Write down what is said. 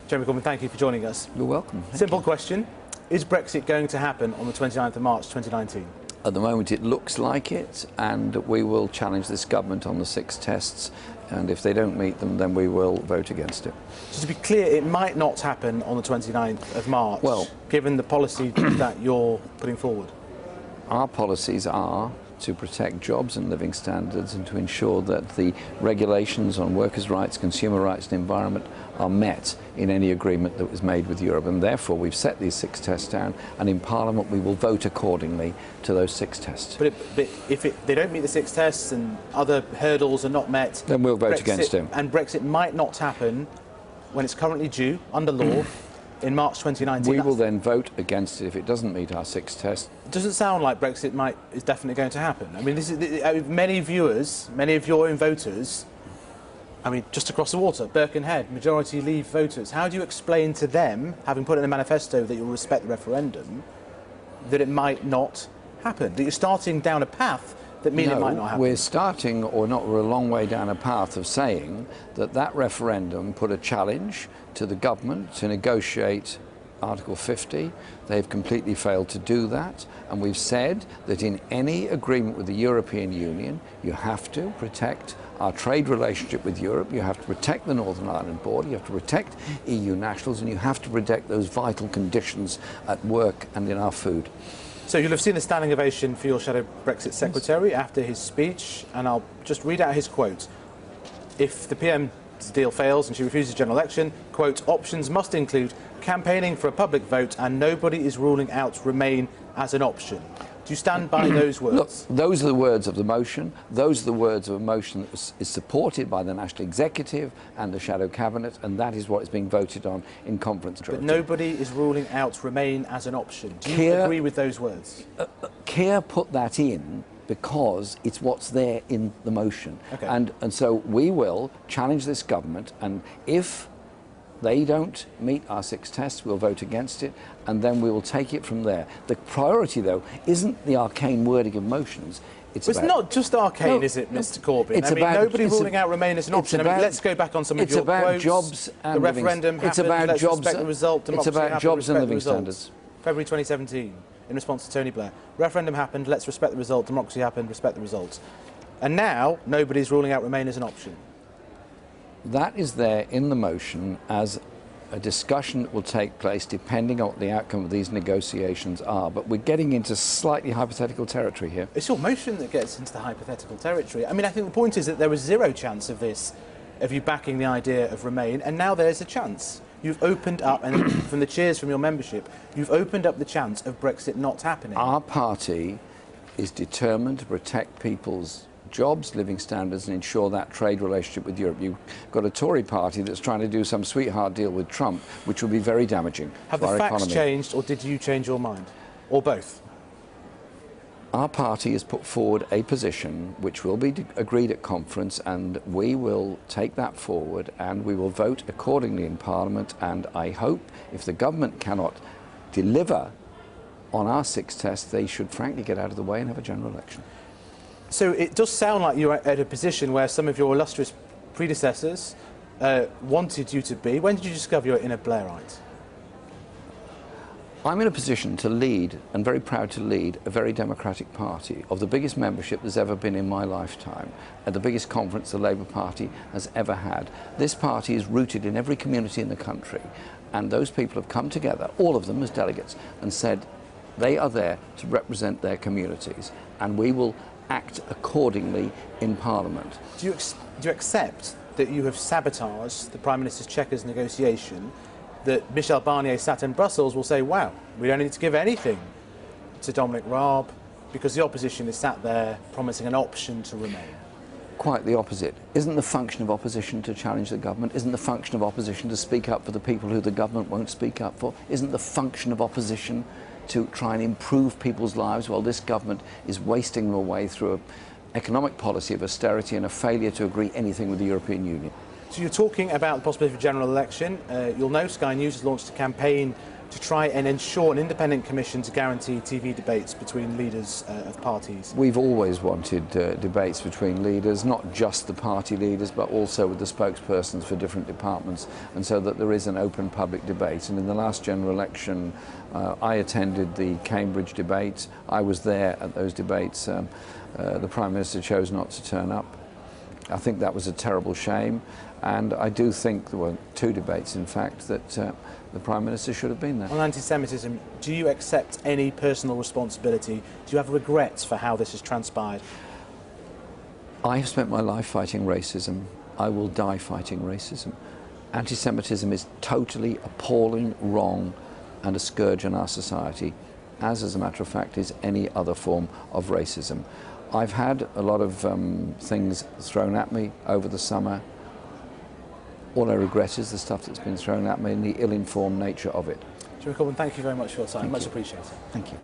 Jeremy Corbyn, thank you for joining us. You're welcome. Simple question. Is Brexit going to happen on the 29th of March 2019? At the moment it looks like it, and we will challenge this government on the 6 tests, and if they don't meet them then we will vote against it. So to be clear, it might not happen on the 29th of March, given the policy that you're putting forward? Our policies are to protect jobs and living standards and to ensure that the regulations on workers' rights, consumer rights and environment are met in any agreement that was made with Europe. And therefore we've set these 6 tests down, and in Parliament we will vote accordingly to those 6 tests. But if they don't meet the 6 tests and other hurdles are not met, then we'll vote against it. And Brexit might not happen when it's currently due, under law, in March 2019. We will then vote against it if it doesn't meet our 6 tests. It doesn't sound like Brexit is definitely going to happen. I mean, many viewers, many of your own voters, I mean, just across the water, Birkenhead, majority Leave voters, how do you explain to them, having put in a manifesto that you'll respect the referendum, that it might not happen? That you're starting down a path that means it might not happen? We're starting, we're a long way down a path of saying that that referendum put a challenge to the government to negotiate Article 50. They've completely failed to do that, and we've said that in any agreement with the European Union you have to protect our trade relationship with Europe, you have to protect the Northern Ireland border, you have to protect EU nationals, and you have to protect those vital conditions at work and in our food. So you'll have seen the standing ovation for your shadow Brexit secretary after his speech, and I'll just read out his quote. If the PM's deal fails and she refuses general election, quote, options must include campaigning for a public vote and nobody is ruling out Remain as an option. Do you stand by those words? Look, those are the words of the motion. Those are the words of a motion that is supported by the National Executive and the Shadow Cabinet, and that is what is being voted on in conference. But nobody is ruling out Remain as an option. Do you agree with those words? Keir put that in because it's what's there in the motion. Okay. And so we will challenge this government, and if they don't meet our 6 tests, we'll vote against it, and then we will take it from there. The priority, though, isn't the arcane wording of motions. It's not just arcane, is it, Mr. Corbyn? I mean, nobody ruling out Remain as an option. I mean, let's go back on some of your quotes. It's about jobs and the referendum happened, let's respect the result, democracy happened, it's about jobs and living standards. February 2017, in response to Tony Blair. Referendum happened, let's respect the result, democracy happened, respect the results. And now, nobody's ruling out Remain as an option. That is there in the motion as a discussion that will take place depending on what the outcome of these negotiations are. But we're getting into slightly hypothetical territory here. It's your motion that gets into the hypothetical territory. I mean, I think the point is that there was zero chance of this, of you backing the idea of Remain, and now there's a chance. You've opened up, and from the cheers from your membership, you've opened up the chance of Brexit not happening. Our party is determined to protect people's jobs, living standards, and ensure that trade relationship with Europe. You've got a Tory party that's trying to do some sweetheart deal with Trump, which will be very damaging Have for our economy. Have the facts changed, or did you change your mind? Or both? Our party has put forward a position which will be agreed at conference, and we will take that forward and we will vote accordingly in Parliament, and I hope if the government cannot deliver on our 6 tests, they should frankly get out of the way and have a general election. So it does sound like you're at a position where some of your illustrious predecessors wanted you to be. When did you discover you're in a Blairite? I'm in a position to lead, and very proud to lead, a very democratic party of the biggest membership there's ever been in my lifetime, at the biggest conference the Labour Party has ever had. This party is rooted in every community in the country, and those people have come together, all of them as delegates, and said they are there to represent their communities, and we will act accordingly in Parliament. Do you accept that you have sabotaged the Prime Minister's Chequers negotiation, that Michel Barnier sat in Brussels will say, wow, we don't need to give anything to Dominic Raab because the opposition is sat there promising an option to Remain? Quite the opposite. Isn't the function of opposition to challenge the government? Isn't the function of opposition to speak up for the people who the government won't speak up for? Isn't the function of opposition to try and improve people's lives while this government is wasting them away through an economic policy of austerity and a failure to agree anything with the European Union? So you're talking about the possibility of a general election. You'll know Sky News has launched a campaign to try and ensure an independent commission to guarantee TV debates between leaders of parties? We've always wanted debates between leaders, not just the party leaders, but also with the spokespersons for different departments, and so that there is an open public debate. And in the last general election, I attended the Cambridge debate. I was there at those debates. The Prime Minister chose not to turn up. I think that was a terrible shame, and I do think there were two debates, in fact, that the Prime Minister should have been there. On anti-Semitism, do you accept any personal responsibility? Do you have regrets for how this has transpired? I have spent my life fighting racism. I will die fighting racism. Anti-Semitism is totally appalling, wrong, and a scourge in our society, as a matter of fact, is any other form of racism. I've had a lot of things thrown at me over the summer. All I regret is the stuff that's been thrown at me and the ill-informed nature of it. Jeremy Corbyn, thank you very much for your time. Much appreciated. Thank you.